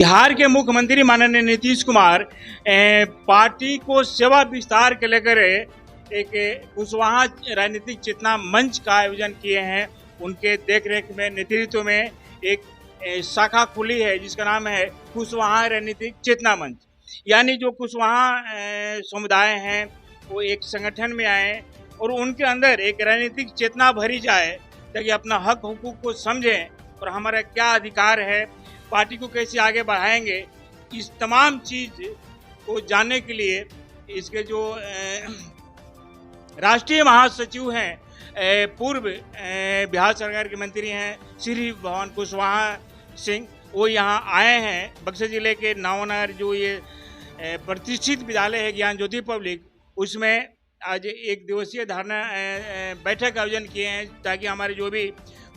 बिहार के मुख्यमंत्री माननीय नीतीश कुमार पार्टी को सेवा विस्तार के लेकर एक कुशवाहा राजनीतिक चेतना मंच का आयोजन किए हैं। उनके देखरेख में नेतृत्व में एक शाखा खुली है जिसका नाम है कुशवाहा राजनीतिक चेतना मंच। यानी जो कुशवाहा समुदाय हैं वो एक संगठन में आए और उनके अंदर एक राजनीतिक चेतना भरी जाए ताकि अपना हक हुकूक को समझें और हमारा क्या अधिकार है, पार्टी को कैसे आगे बढ़ाएंगे, इस तमाम चीज़ को जानने के लिए इसके जो राष्ट्रीय महासचिव हैं, पूर्व बिहार सरकार के मंत्री हैं श्री भवन कुशवाहा सिंह, वो यहाँ आए हैं। बक्सर जिले के नावनगर जो ये प्रतिष्ठित विद्यालय है ज्ञान ज्योति पब्लिक, उसमें आज एक दिवसीय धरना बैठक का आयोजन किए हैं ताकि हमारे जो भी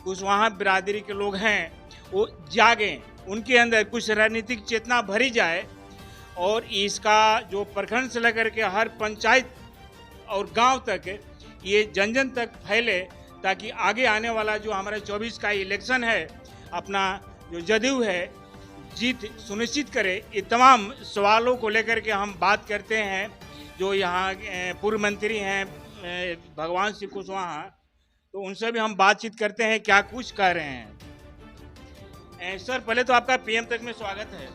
कुशवाहा बिरादरी के लोग हैं वो जागें, उनके अंदर कुछ राजनीतिक चेतना भरी जाए और इसका जो प्रखंड से लेकर के हर पंचायत और गांव तक ये जन जन तक फैले ताकि आगे आने वाला जो हमारा 24 का इलेक्शन है, अपना जो जदयू है जीत सुनिश्चित करे। ये तमाम सवालों को लेकर के हम बात करते हैं। जो यहाँ पूर्व मंत्री हैं भगवान सिंह कुशवाहा, तो उनसे भी हम बातचीत करते हैं क्या कुछ कह रहे हैं। सर, पहले तो आपका पीएम तक में स्वागत है।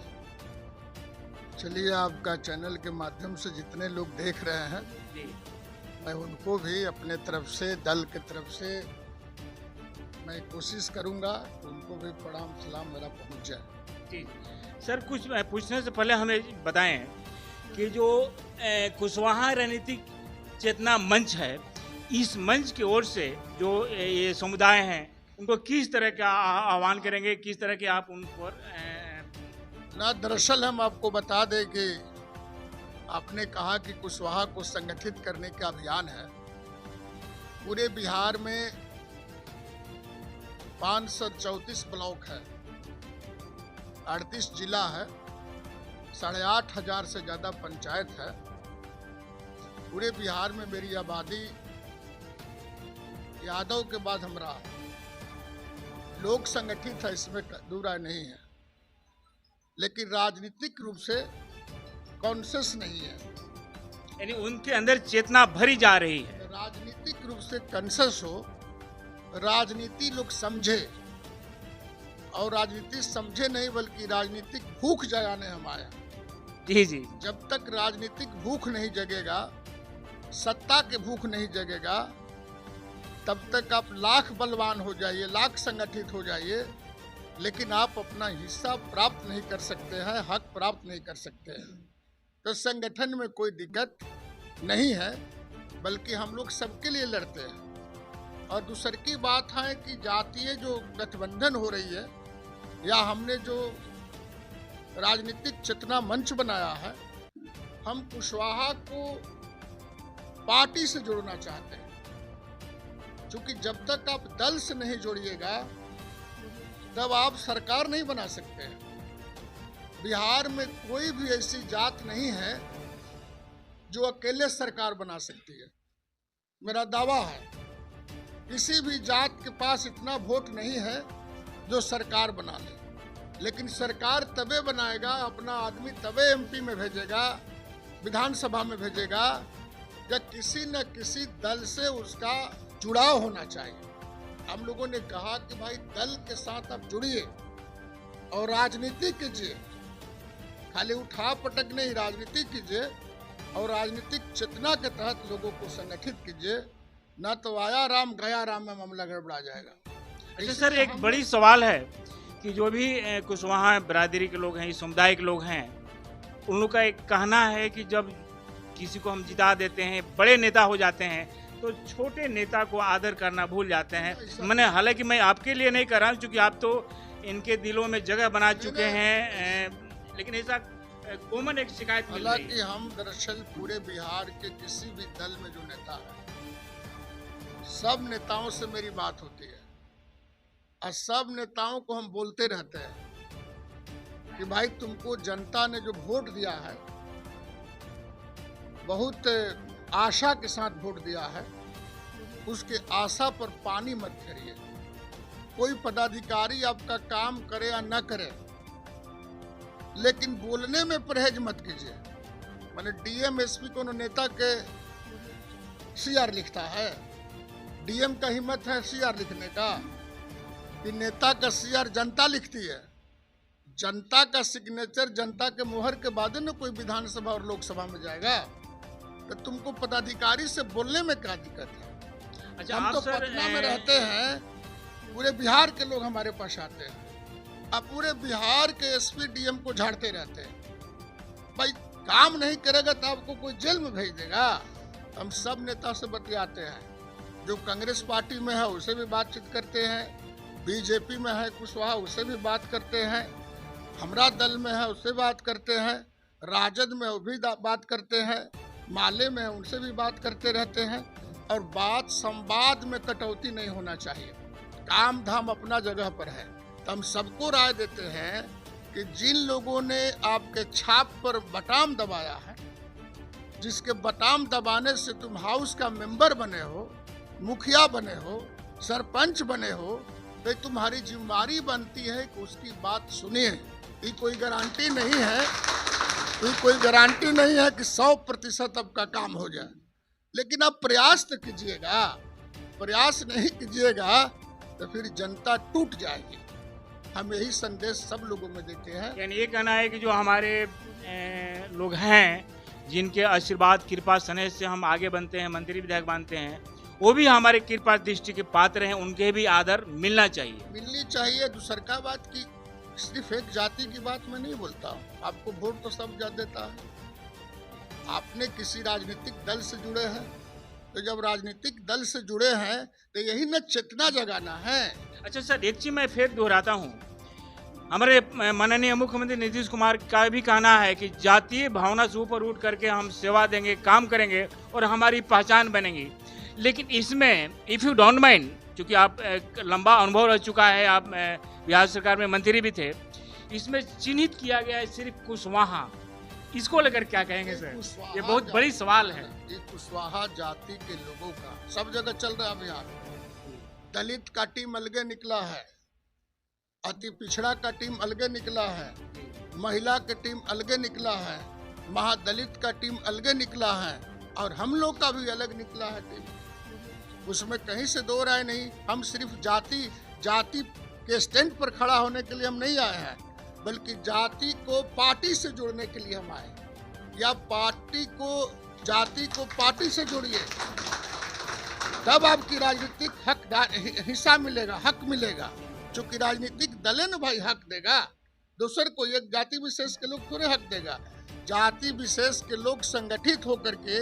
चलिए, आपका चैनल के माध्यम से जितने लोग देख रहे हैं जी, मैं उनको भी अपने तरफ से, दल के तरफ से मैं कोशिश करूंगा कि उनको भी प्रणाम सलाम मेरा पहुंच जाए। जी सर, कुछ पूछने से पहले हमें बताएं कि जो कुशवाहा राजनीतिक चेतना मंच है, इस मंच की ओर से जो ये समुदाय हैं उनको किस तरह का आह्वान करेंगे, किस तरह के आप उन पर ना, दरअसल हम आपको बता दें कि आपने कहा कि कुशवाहा को संगठित करने का अभियान है। पूरे बिहार में 534 ब्लॉक है, 38 जिला है, 8,500 से ज़्यादा पंचायत है। पूरे बिहार में मेरी आबादी यादव के बाद हमरा लोग संगठित है, इसमें दो राय नहीं है, लेकिन राजनीतिक रूप से कॉन्शियस नहीं है। यानी उनके अंदर चेतना भरी जा रही है। राजनीतिक रूप से कॉन्शियस हो, राजनीति लोग समझे, और राजनीति समझे नहीं बल्कि राजनीतिक भूख जगाने हम आए। जी जी, जब तक राजनीतिक भूख नहीं जगेगा, सत्ता के भूख नहीं जगेगा, तब तक आप लाख बलवान हो जाइए, लाख संगठित हो जाइए, लेकिन आप अपना हिस्सा प्राप्त नहीं कर सकते हैं, हक प्राप्त नहीं कर सकते हैं। तो संगठन में कोई दिक्कत नहीं है, बल्कि हम लोग सबके लिए लड़ते हैं। और दूसरी की बात है कि जातीय जो गठबंधन हो रही है, या हमने जो राजनीतिक चेतना मंच बनाया है, हम कुशवाहा को पार्टी से जोड़ना चाहते हैं। क्योंकि जब तक आप दल से नहीं जोड़िएगा तब आप सरकार नहीं बना सकते हैं। बिहार में कोई भी ऐसी जात नहीं है जो अकेले सरकार बना सकती है। मेरा दावा है, किसी भी जात के पास इतना वोट नहीं है जो सरकार बना ले, लेकिन सरकार तबे बनाएगा, अपना आदमी तबे एमपी में भेजेगा, विधानसभा में भेजेगा, जब किसी न किसी दल से उसका जुड़ाव होना चाहिए। हम लोगों ने कहा कि भाई दल के साथ आप जुड़िए और राजनीति कीजिए, खाली उठा पटक नहीं, राजनीति कीजिए और राजनीतिक चेतना के तहत लोगों को संगठित कीजिए, ना तो आया राम गया राम में मामला गड़बड़ा जाएगा। अच्छा सर, एक बड़ी सवाल है कि जो भी कुशवाहा बिरादरी के लोग हैं, इस समुदाय के लोग हैं, उन लोग का एक कहना है कि जब किसी को हम जिता देते हैं, बड़े नेता हो जाते हैं, तो छोटे नेता को आदर करना भूल जाते हैं। मैंने, हालांकि मैं आपके लिए नहीं कर रहा हूँ क्योंकि आप तो इनके दिलों में जगह बना चुके हैं, लेकिन ऐसा कॉमन एक शिकायत मिल रही है। हालांकि हम दरअसल पूरे बिहार के किसी भी दल में जो नेता है, सब नेताओं से मेरी बात होती है और सब नेताओं को हम बोलते रहते हैं कि भाई तुमको जनता ने जो वोट दिया है, बहुत आशा के साथ वोट दिया है, उसके आशा पर पानी मत फेरिए। कोई पदाधिकारी आपका काम करे या न करे, लेकिन बोलने में परहेज मत कीजिए। मैंने डीएम एसपी को नेता के सीआर लिखता है, डीएम का हिम्मत है सीआर लिखने का कि नेता का सीआर जनता लिखती है। जनता का सिग्नेचर, जनता के मोहर के बाद न कोई विधानसभा और लोकसभा में जाएगा। तो तुमको पदाधिकारी से बोलने में क्या दिक्कत है? अच्छा, हम तो पटना में रहते हैं, पूरे बिहार के लोग हमारे पास आते हैं, अब पूरे बिहार के एसपी डीएम को झाड़ते रहते हैं। भाई काम नहीं करेगा तो आपको कोई जेल में भेज देगा। हम सब नेता से बतियाते हैं, जो कांग्रेस पार्टी में है उससे भी बातचीत करते हैं, बीजेपी में है कुशवाहा उससे भी बात करते हैं, हमरा दल में है उससे बात करते हैं, राजद में वो भी बात करते हैं, माले में है उनसे भी बात करते रहते हैं। और बात संवाद में कटौती नहीं होना चाहिए, काम धाम अपना जगह पर है। तो हम सबको राय देते हैं कि जिन लोगों ने आपके छाप पर बटाम दबाया है, जिसके बटाम दबाने से तुम हाउस का मेंबर बने हो, मुखिया बने हो, सरपंच बने हो, तो तुम्हारी जिम्मेदारी बनती है कि उसकी बात सुनिए। ये कोई गारंटी नहीं है, कोई गारंटी नहीं है कि 100% आपका काम हो जाए, लेकिन आप प्रयास तो कीजिएगा। प्रयास नहीं कीजिएगा तो फिर जनता टूट जाएगी। हम यही संदेश सब लोगों में देते हैं। यानी ये कहना है कि जो हमारे लोग हैं, जिनके आशीर्वाद कृपा स्नेह से हम आगे बनते हैं, मंत्री विधायक बनते हैं, वो भी हमारे कृपा दृष्टि के पात्र हैं, उनके भी आदर मिलना चाहिए। मिलनी चाहिए। दूसर का बात की सिर्फ एक जाति की बात मैं नहीं बोलता हूँ, आपको वोट तो सब जा देता है। आपने किसी राजनीतिक दल से जुड़े हैं, तो जब राजनीतिक दल से जुड़े हैं तो यही न चेतना जगाना है। अच्छा सर, एक चीज मैं फिर दोहराता हूँ, हमारे माननीय मुख्यमंत्री नीतीश कुमार का भी कहना है कि जातीय भावना से ऊपर उठ करके हम सेवा देंगे, काम करेंगे और हमारी पहचान बनेगी। लेकिन इसमें इफ़ यू डोंट माइंड, क्योंकि आप लंबा अनुभव रह चुका है, आप बिहार सरकार में मंत्री भी थे, इसमें चिन्हित किया गया है सिर्फ कुशवाहा, इसको लेकर क्या कहेंगे सर? ये बहुत बड़ी सवाल है। ये कुशवाहा जाति के लोगों का सब जगह चल रहा है बिहार। दलित का टीम अलगे निकला है, अति पिछड़ा का टीम अलगे निकला है, महिला का टीम अलगे निकला है, महादलित का टीम अलगे निकला है, और हम लोग का भी अलग निकला है टीम। उसमें कहीं से दो राय नहीं। हम सिर्फ जाति के स्टैंड पर खड़ा होने के लिए हम नहीं आए हैं, बल्कि जाति को पार्टी से जोड़ने के लिए हम आए। या जाति को पार्टी से जोड़िए, तब आपकी राजनीतिक हिस्सा मिलेगा, हक मिलेगा। क्योंकि राजनीतिक दल न भाई हक देगा, दूसर को एक जाति विशेष के लोग थोड़े हक देगा। जाति विशेष के लोग संगठित होकर के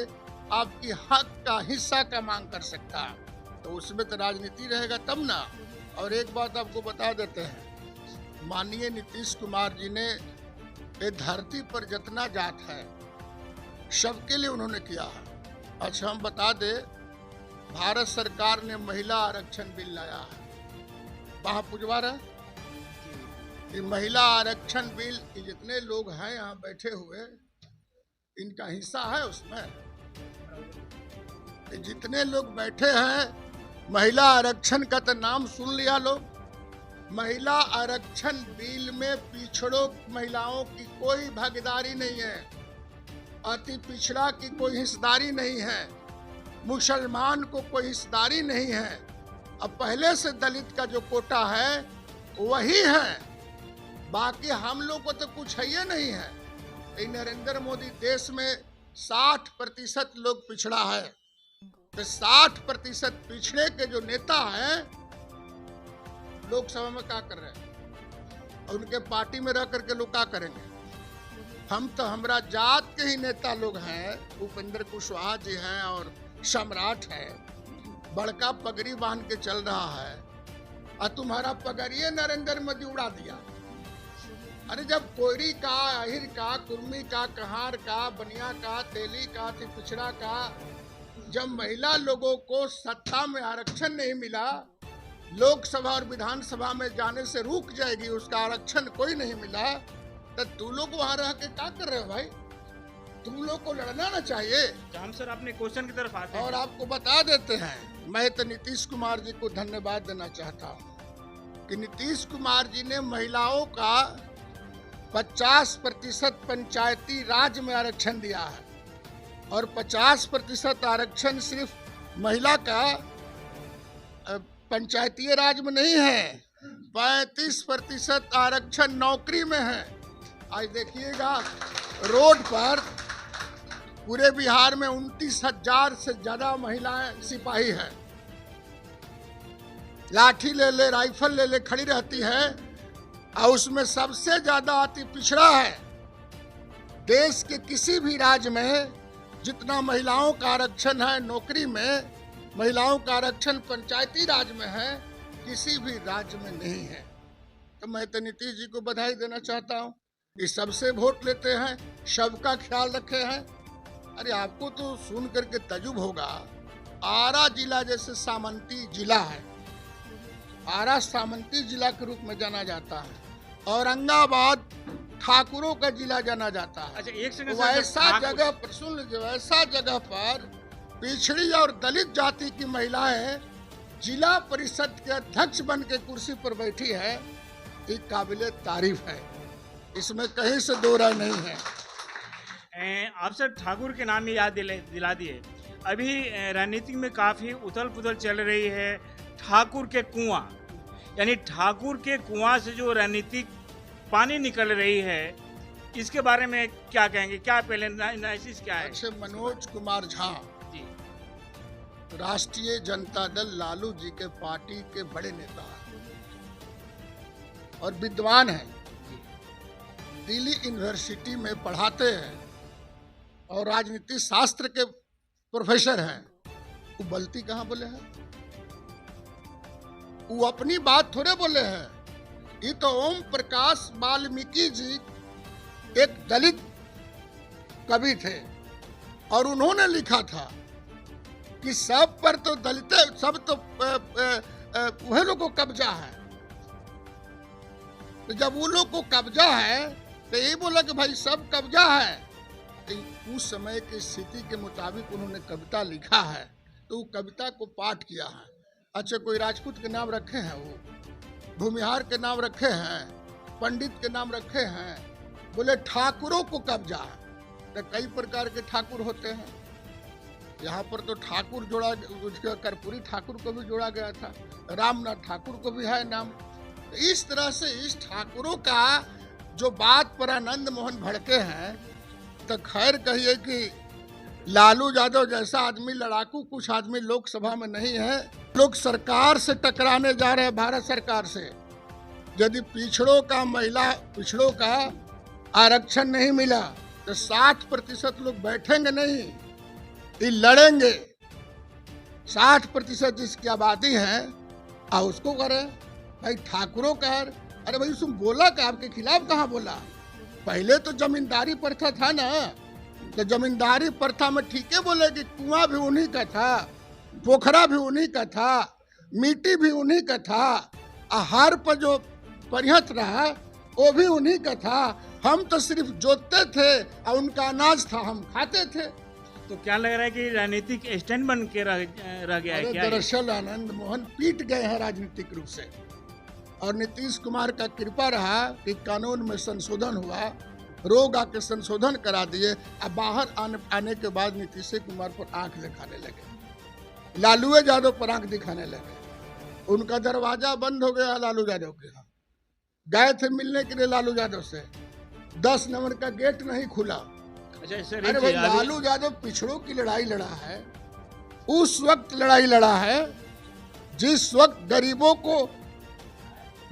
आपकी हक का हिस्सा का मांग कर सकता है, तो उसमें तो राजनीति रहेगा तब ना। और एक बात आपको बता देते हैं, माननीय नीतीश कुमार जी ने ये धरती पर जितना जात है सबके लिए उन्होंने किया है। अच्छा हम बता दे, भारत सरकार ने महिला आरक्षण बिल लाया है, वहाँ पुजवा रहा ये महिला आरक्षण बिल, जितने लोग हैं यहाँ बैठे हुए इनका हिस्सा है उसमें। जितने लोग बैठे हैं, महिला आरक्षण का तो नाम सुन लिया लोग। महिला आरक्षण बिल में पिछड़ों महिलाओं की कोई भागीदारी नहीं है, अति पिछड़ा की कोई हिस्सेदारी नहीं है, मुसलमान को कोई हिस्सेदारी नहीं है। अब पहले से दलित का जो कोटा है वही है, बाकी हम लोग को तो कुछ है नहीं है। नरेंद्र मोदी देश में 60% लोग पिछड़ा है, तो 60% पिछड़े के जो नेता हैं लोकसभा में क्या कर रहे हैं, और उनके पार्टी में रह करके लोग क्या करेंगे? हम तो हमारा जात के ही नेता लोग हैं, उपेंद्र कुशवाहा जी हैं और सम्राट है, बड़का पगड़ी बांध के चल रहा है, और तुम्हारा पगड़िए नरेंद्र मोदी उड़ा दिया। अरे जब कोयरी का, आहिर का, कुर्मी का, कहार का, बनिया का, तेली का, पिछड़ा का, जब महिला लोगों को सत्ता में आरक्षण नहीं मिला, लोकसभा और विधानसभा में जाने से रुक जाएगी, उसका आरक्षण कोई नहीं मिला, तो तुम लोग वहाँ रह के क्या कर रहे हो भाई? तुम लोग को लड़ना ना चाहिए। हम सर अपने क्वेश्चन की तरफ आते हैं और आपको बता देते हैं, मैं तो नीतीश कुमार जी को धन्यवाद देना चाहता हूँ कि नीतीश कुमार जी ने महिलाओं का 50% पंचायती राज में आरक्षण दिया है और 50% आरक्षण सिर्फ महिला का पंचायती राज में नहीं है, 35% आरक्षण नौकरी में है। आज देखिएगा रोड पर पूरे बिहार में 29,000 से ज्यादा महिलाएं सिपाही है, लाठी ले ले राइफल ले ले खड़ी रहती है और उसमें सबसे ज्यादा अति पिछड़ा है। देश के किसी भी राज्य में जितना महिलाओं का आरक्षण है नौकरी में, महिलाओं का आरक्षण पंचायती राज में है, किसी भी राज्य में नहीं है। तो मैं तो नीतीश जी को बधाई देना चाहता हूँ, ये सबसे वोट लेते हैं, सबका ख्याल रखे हैं। अरे आपको तो सुन करके तजुब होगा, आरा जिला जैसे सामंती जिला है, आरा सामंती जिला के रूप में जाना जाता है, औरंगाबाद ठाकुरों का जिला जाना जाता है। अच्छा, एक सेकंड, वैसा जगह पर सुन लीजिए, वैसा जगह पर पिछड़ी और दलित जाति की महिलाएं जिला परिषद के अध्यक्ष बन के कुर्सी पर बैठी है, ये काबिले तारीफ है, इसमें कहीं से दो राय नहीं है। आप सर ठाकुर के नाम ही याद दिला दिए। अभी राजनीति में काफी उथल पुथल चल रही है, ठाकुर के कुआं, यानी ठाकुर के कुआं से जो राजनीतिक पानी निकल रही है, इसके बारे में क्या कहेंगे? क्या पहले एनालिसिस क्या है? अच्छे मनोज कुमार झा जी, राष्ट्रीय जनता दल लालू जी के पार्टी के बड़े नेता और विद्वान हैं, दिल्ली यूनिवर्सिटी में पढ़ाते हैं और राजनीति शास्त्र के प्रोफेसर हैं। वो गलती कहाँ बोले हैं? वो अपनी बात थोड़े बोले हैं, ये तो ओम प्रकाश वाल्मीकि जी एक दलित कवि थे और उन्होंने लिखा था कि सब पर तो दलित, सब तो वह लोग को कब्जा है। तो जब वो लोग को कब्जा है तो ये बोला कि भाई सब कब्जा है, तो उस समय की स्थिति के मुताबिक उन्होंने कविता लिखा है, तो वो कविता को पाठ किया है। अच्छा, कोई राजपूत के नाम रखे हैं, वो भूमिहार के नाम रखे हैं, पंडित के नाम रखे हैं, बोले ठाकुरों को कब्जा है। तो कई प्रकार के ठाकुर होते हैं, यहाँ पर तो ठाकुर जोड़ा, कर्पूरी ठाकुर को भी जोड़ा गया था, रामनाथ ठाकुर को भी है नाम। इस तरह से इस ठाकुरों का जो बात पर आनंद मोहन भड़के हैं, तो खैर कहिए कि लालू यादव जैसा आदमी लड़ाकू कुछ आदमी लोकसभा में नहीं है। लोग सरकार से टकराने जा रहे हैं, भारत सरकार से। यदि पिछड़ों का, महिला पिछड़ों का आरक्षण नहीं मिला तो 60% लोग बैठेंगे नहीं, ये लड़ेंगे। 60% जिसकी आबादी है आ उसको करे भाई ठाकुरों का। अरे भाई तुम बोला का, आपके खिलाफ कहाँ बोला? पहले तो जमींदारी प्रथा था ना, तो जमींदारी प्रथा में ठीक है बोले कि कुआं भी उन्हीं का था, पोखरा भी उन्हीं का था, मिट्टी भी उन्हीं का था, आहार पर जो परिहत रहा वो भी उन्हीं का था। हम तो सिर्फ जोतते थे और उनका अनाज था, हम खाते थे। तो क्या लग रहा है कि राजनीतिक स्टैंड बन के रह गया है क्या? दरअसल आनंद मोहन पीट गए हैं राजनीतिक रूप से, और नीतीश कुमार का कृपा रहा कि कानून में संशोधन हुआ, रोग आके संशोधन करा दिए। अब बाहर आने के बाद नीतीश कुमार पर आंख दिखाने लगे, लालू यादव पर आंख दिखाने लगे। उनका दरवाजा बंद हो गया लालू यादव के यहाँ। गए थे मिलने के लिए लालू यादव से, 10 नंबर का गेट नहीं खुला। अच्छा, अरे भाई लालू यादव पिछड़ों की लड़ाई लड़ा है, उस वक्त लड़ाई लड़ा है जिस वक्त गरीबों को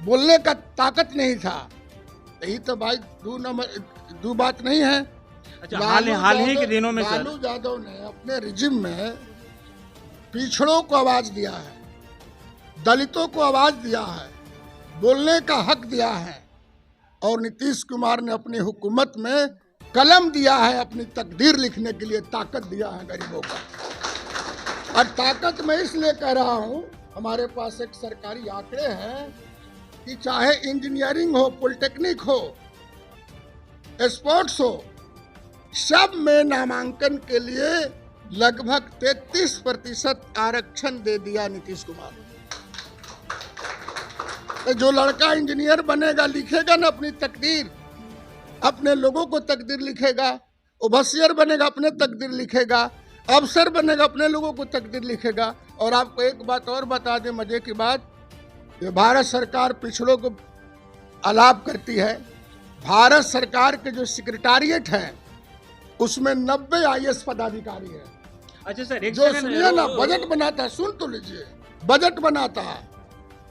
बोलने का ताकत नहीं था। यही तो भाई दो बात नहीं है। अच्छा, हाल ही के दिनों में लालू यादव ने अपने रिजिम में पिछड़ों को आवाज दिया है, दलितों को आवाज दिया है, बोलने का हक दिया है, और नीतीश कुमार ने अपनी हुकूमत में कलम दिया है, अपनी तकदीर लिखने के लिए ताकत दिया है गरीबों का। और ताकत मैं इसलिए कह रहा हूं, हमारे पास एक सरकारी आंकड़े हैं कि चाहे इंजीनियरिंग हो, पॉलिटेक्निक हो, स्पोर्ट्स हो, सब में नामांकन के लिए लगभग 33% आरक्षण दे दिया नीतीश कुमार। तो जो लड़का इंजीनियर बनेगा, लिखेगा ना अपनी तकदीर, अपने लोगों को तकदीर लिखेगा, ओवरसियर बनेगा अपने तकदीर लिखेगा, अफसर बनेगा अपने लोगों को तकदीर लिखेगा। और आपको एक बात और बता दें, मजे की बात, ये भारत सरकार पिछड़ों को अलाप करती है। भारत सरकार के जो सेक्रेटारिएट है उसमें 90 IAS पदाधिकारी है। अच्छा सर, एक जो सुनिए ना, बजट बनाता है, सुन तो लीजिए, बजट बनाता है,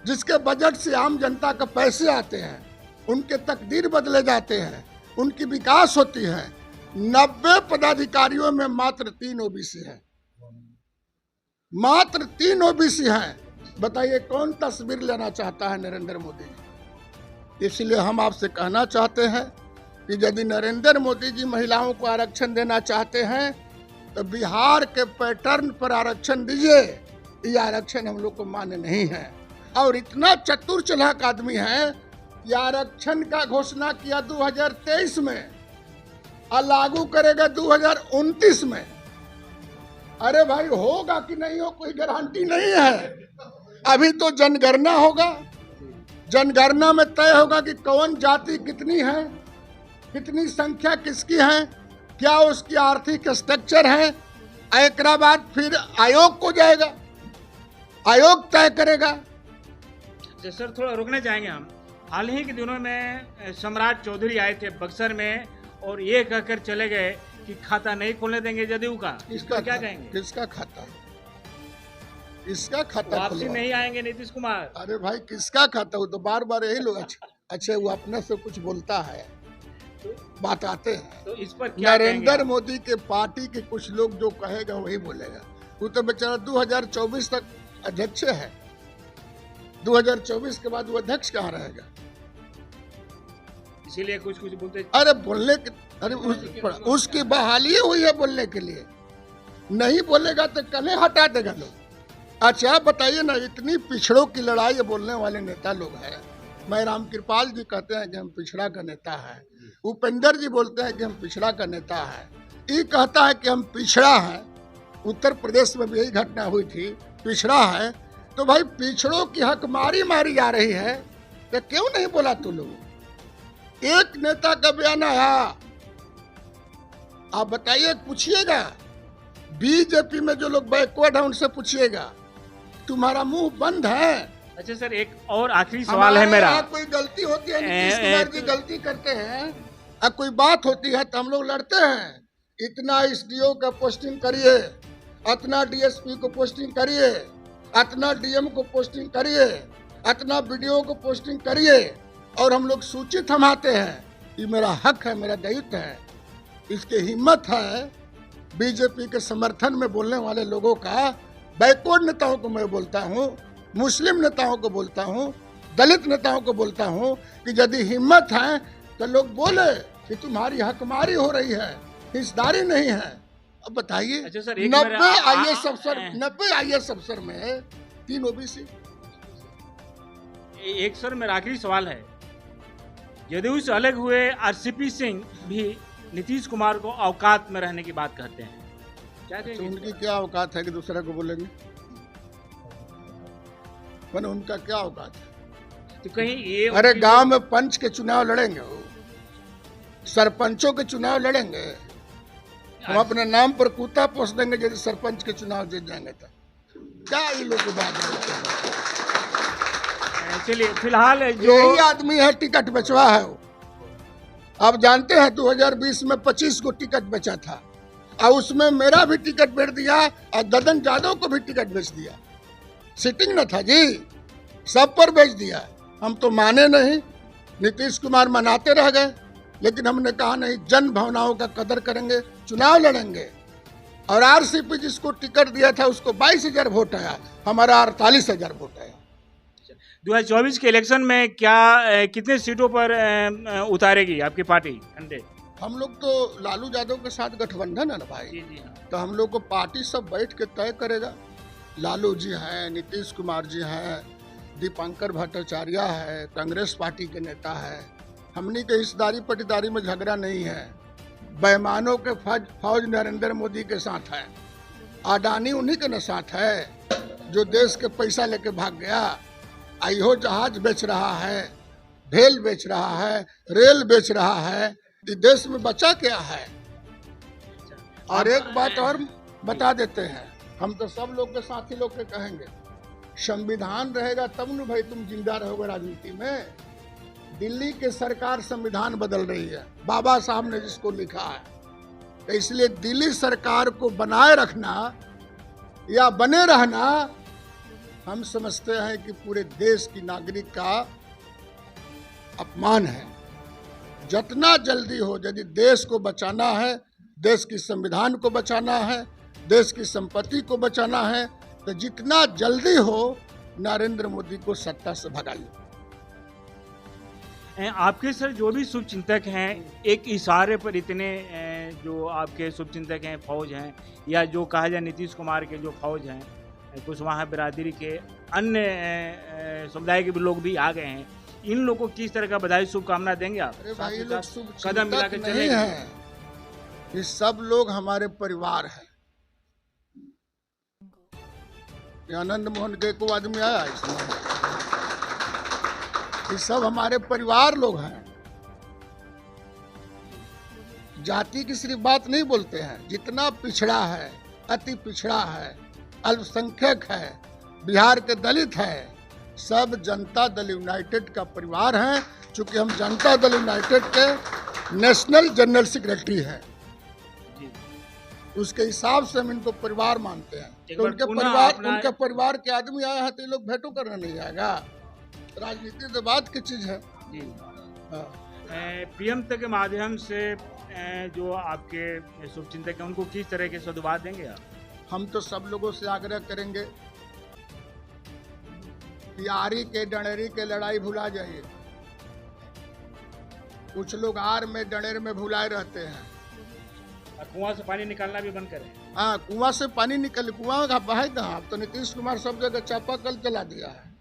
जिसके बजट से आम जनता का पैसे आते हैं, उनके तकदीर बदले जाते हैं, उनकी विकास होती है। 90 पदाधिकारियों में मात्र 3 OBC है, मात्र 3 OBC हैं। बताइए कौन तस्वीर लेना चाहता है नरेंद्र मोदी जी? इसलिए हम आपसे कहना चाहते हैं कि यदि नरेंद्र मोदी जी महिलाओं को आरक्षण देना चाहते हैं तो बिहार के पैटर्न पर आरक्षण दीजिए। ये आरक्षण हम लोग को मान्य नहीं है। और इतना चतुर चालाक आदमी है कि आरक्षण का घोषणा किया 2023 में और लागू करेगा 2029 में। अरे भाई, होगा कि नहीं हो कोई गारंटी नहीं है। अभी तो जनगणना होगा, जनगणना में तय होगा कि कौन जाति कितनी है, कितनी संख्या किसकी है, क्या उसकी आर्थिक स्ट्रक्चर है। एक बाद फिर आयोग को जाएगा, आयोग तय करेगा। सर थोड़ा रुकना चाहेंगे हम। हाल ही के दिनों में सम्राट चौधरी आए थे बक्सर में और ये कहकर चले गए कि खाता नहीं खोलने देंगे जदयू का। इसका क्या कहेंगे? किसका खाता? इसका खाता वापसी नहीं आएंगे नीतीश कुमार। अरे भाई, किसका खाता? वो तो बार बार यही लोग अच्छे वो अपने से कुछ बोलता है, बात आते हैं। तो इस पर क्या नरेंद्र मोदी के पार्टी के कुछ लोग जो कहेगा वही बोलेगा। वो तो बेचारा 2024 तक अध्यक्ष है, 2024 के बाद वो अध्यक्ष कहाँ रहेगा? इसीलिए कुछ कुछ बोलते। अरे बोलने के, अरे उसकी बहाली हुई है बोलने के लिए। नहीं बोलेगा तो कल हटा देगा लोग। अच्छा बताइए ना, इतनी पिछड़ों की लड़ाई बोलने वाले नेता लोग हैं। मैं राम कृपाल जी कहते हैं कि हम पिछड़ा का नेता है, उपेंद्र जी बोलते हैं कि हम पिछड़ा का नेता है, ये कहता है कि हम पिछड़ा हैं। उत्तर प्रदेश में भी यही घटना हुई थी, पिछड़ा है। तो भाई पिछड़ों की हक मारी जा रही है तो क्यों नहीं बोला तू लोग? एक नेता का बयान आया, आप बताइए, पूछिएगा बीजेपी में जो लोग बैकवर्ड है उनसे पूछिएगा, तुम्हारा मुंह बंद है। अच्छा सर, एक और आखिरी सवाल है मेरा। कोई गलती होती है, नीतीश कुमार जी गलती करते हैं, अब कोई बात होती है तो हम लोग लड़ते हैं। इतना SDO का पोस्टिंग करिए, इतना DSP को पोस्टिंग करिए, इतना DM को पोस्टिंग करिए, इतना BDO को पोस्टिंग करिए, और हम लोग सूची थमाते हैं। ये मेरा हक है, मेरा दायित्व है। इसकी हिम्मत है बीजेपी के समर्थन में बोलने वाले लोगों का। बैकवर्ड नेताओं को मैं बोलता हूँ, मुस्लिम नेताओं को बोलता हूँ, दलित नेताओं को बोलता हूँ कि यदि हिम्मत है तो लोग बोले कि तुम्हारी हकमारी हो रही है, हिस्सेदारी नहीं है। अब बताइए, अच्छा सर, 90 IAS अफसर में 3 OBC। एक सर मेरा आखिरी सवाल है, जदयू से अलग हुए RCP सिंह भी नीतीश कुमार को औकात में रहने की बात कहते हैं, क्या कहेंगे? तो उनकी क्या औकात है कि दूसरे को बोलेंगे? मैंने उनका क्या औकात है? तो कहीं ये, अरे गांव में पंच के चुनाव लड़ेंगे, वो सरपंचों के चुनाव लड़ेंगे। हम अपने नाम पर कुत्ता पोस देंगे यदि सरपंच के चुनाव जीत जाएंगे तो। क्या ये लोग की बात है? चलिए फिलहाल यही आदमी है टिकट बेचवा है वो। आप जानते हैं 2020 में 25 को टिकट बेचा था और उसमें मेरा भी टिकट बेच दिया और ददन यादव को भी टिकट बेच दिया। सिटिंग न था जी, सब पर बेच दिया। हम तो माने नहीं, नीतीश कुमार मनाते रह गए, लेकिन हमने कहा नहीं, जन भावनाओं का कदर करेंगे, चुनाव लड़ेंगे। और RCP जिसको टिकट दिया था उसको 22,000 वोट आया, हमारा 48,000 वोट आया। 2024 के इलेक्शन में क्या कितने सीटों पर उतारेगी आपकी पार्टी कंधे? हम लोग तो लालू यादव के साथ गठबंधन है ना भाई। जी हाँ। तो हम लोग को पार्टी सब बैठ के तय करेगा। लालू जी हैं, नीतीश कुमार जी हैं, दीपांकर भट्टाचार्य है, कांग्रेस पार्टी के नेता है। हमनी के हिस्सेदारी पटीदारी में झगड़ा नहीं है। बेईमानों के फौज नरेंद्र मोदी के साथ है, अडानी उन्हीं के न साथ है जो देश के पैसा लेके भाग गया। आईहो जहाज बेच रहा है, ढेल बेच रहा है, रेल बेच रहा है, कि देश में बचा क्या है। और एक बात और बता देते हैं, हम तो सब लोग के साथी लोग के कहेंगे, संविधान रहेगा तब न भाई तुम जिंदा रहोगे राजनीति में। दिल्ली की सरकार संविधान बदल रही है, बाबा साहब ने जिसको लिखा है, तो इसलिए दिल्ली सरकार को बनाए रखना या बने रहना हम समझते हैं कि पूरे देश की नागरिक का अपमान है। जितना जल्दी हो, यदि देश को बचाना है, देश की संविधान को बचाना है, देश की संपत्ति को बचाना है, तो जितना जल्दी हो नरेंद्र मोदी को सत्ता से भगाइए। आपके सर जो भी शुभचिंतक हैं, एक इशारे पर इतने जो आपके शुभचिंतक हैं, फौज हैं, या जो कहा जाए नीतीश कुमार के जो फौज हैं, कुशवाहा बिरादरी के अन्य समुदाय के लोग भी आ गए हैं, इन लोगों को किस तरह का बधाई शुभकामना देंगे आप? अरे भाई, लोग कदम मिला के चले हैं, ये सब लोग हमारे परिवार हैं। आनंद मोहन के को आदमी आया इसमें, ये सब हमारे परिवार लोग हैं। जाति की सिर्फ बात नहीं बोलते हैं, जितना पिछड़ा है, अति पिछड़ा है, अल्पसंख्यक है, बिहार के दलित है, सब जनता दल यूनाइटेड का परिवार है। चूंकि हम जनता दल यूनाइटेड के नेशनल जनरल सेक्रेटरी हैं, उसके हिसाब से हम इनको परिवार मानते हैं। तो उनके परिवार के आदमी आए हैं तो ये लोग भेंटो करने नहीं आएगा। राजनीति तो बात की चीज है। पीएम तक के माध्यम से जो आपके शुभचिंतक हैं, उनको किस तरह के सदुवाद देंगे आप? हम तो सब लोगों से आग्रह करेंगे कि आरी के डणेरी के लड़ाई भुला जाइए। कुछ लोग आर में डणेर में भुलाए रहते हैं। कुआं से पानी निकालना भी बंद करें। हाँ, कुआं से पानी निकल, कुआं का बहाय कहाँ? तो नीतीश कुमार सब जगह चापाकल चला दिया है।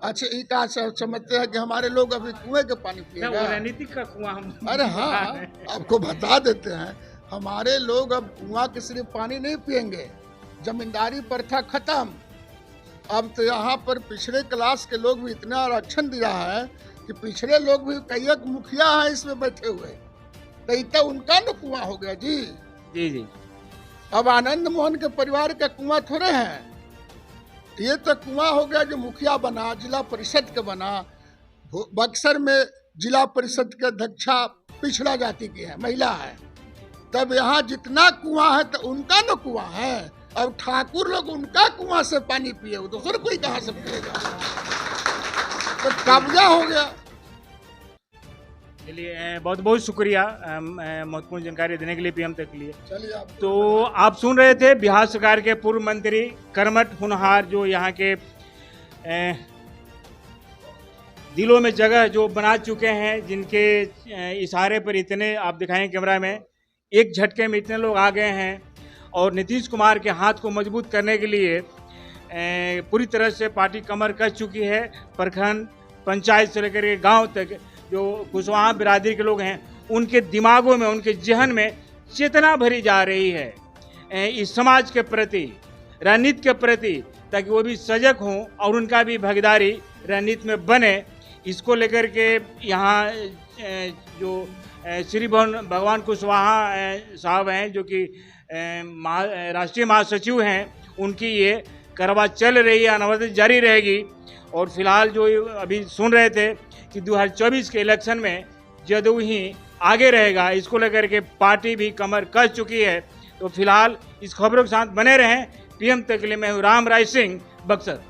अच्छा, ये क्या समझते हैं कि हमारे लोग अभी कुएं के पानी पिएगा? राजनीतिक का कुआं हम। अरे हाँ, आपको बता देते हैं, हमारे लोग अब कुआं के सिर्फ पानी नहीं पिएंगे। जमींदारी प्रथा खत्म। अब तो यहाँ पर पिछड़े क्लास के लोग भी इतना आरक्षण दिया है कि पिछड़े लोग भी कई एक मुखिया है इसमें बैठे हुए, तो उनका न कुआं हो गया जी। जी जी। अब आनंद मोहन के परिवार का कुआं थोड़े हैं, ये तो कुआं हो गया जो मुखिया बना, जिला परिषद के बना। बक्सर में जिला परिषद के अध्यक्षा पिछड़ा जाति की है, महिला है। तब यहाँ जितना कुआं है तो उनका न कुआं है। अब ठाकुर लोग उनका कुआं से पानी पिए, दूसरा कोई कहाँ से पिएगा? तो कब्जा हो गया। चलिए, बहुत बहुत शुक्रिया महत्वपूर्ण जानकारी देने के लिए पीएम तक के लिए। चलिए आप तो आप सुन रहे थे बिहार सरकार के पूर्व मंत्री कर्मठ होनहार, जो यहाँ के दिलों में जगह जो बना चुके हैं, जिनके इशारे पर इतने आप दिखाएं कैमरा में, एक झटके में इतने लोग आ गए हैं और नीतीश कुमार के हाथ को मजबूत करने के लिए पूरी तरह से पार्टी कमर कस चुकी है। प्रखंड, पंचायत से लेकर के गाँव तक जो कुशवाहा बिरादरी के लोग हैं, उनके दिमागों में, उनके जहन में चेतना भरी जा रही है इस समाज के प्रति, राजनीति के प्रति, ताकि वो भी सजग हों और उनका भी भागीदारी राजनीति में बने। इसको लेकर के यहाँ जो श्री भगवान कुशवाहा साहब हैं, जो कि राष्ट्रीय महासचिव हैं, उनकी ये करवा चल रही है, अनवरत जारी रहेगी। और फिलहाल जो अभी सुन रहे थे कि 2024 के इलेक्शन में जदयू ही आगे रहेगा, इसको लेकर के पार्टी भी कमर कस चुकी है। तो फिलहाल इस खबरों के साथ बने रहें। पीएम तक के लिए मैं हूँ राम राय सिंह, बक्सर।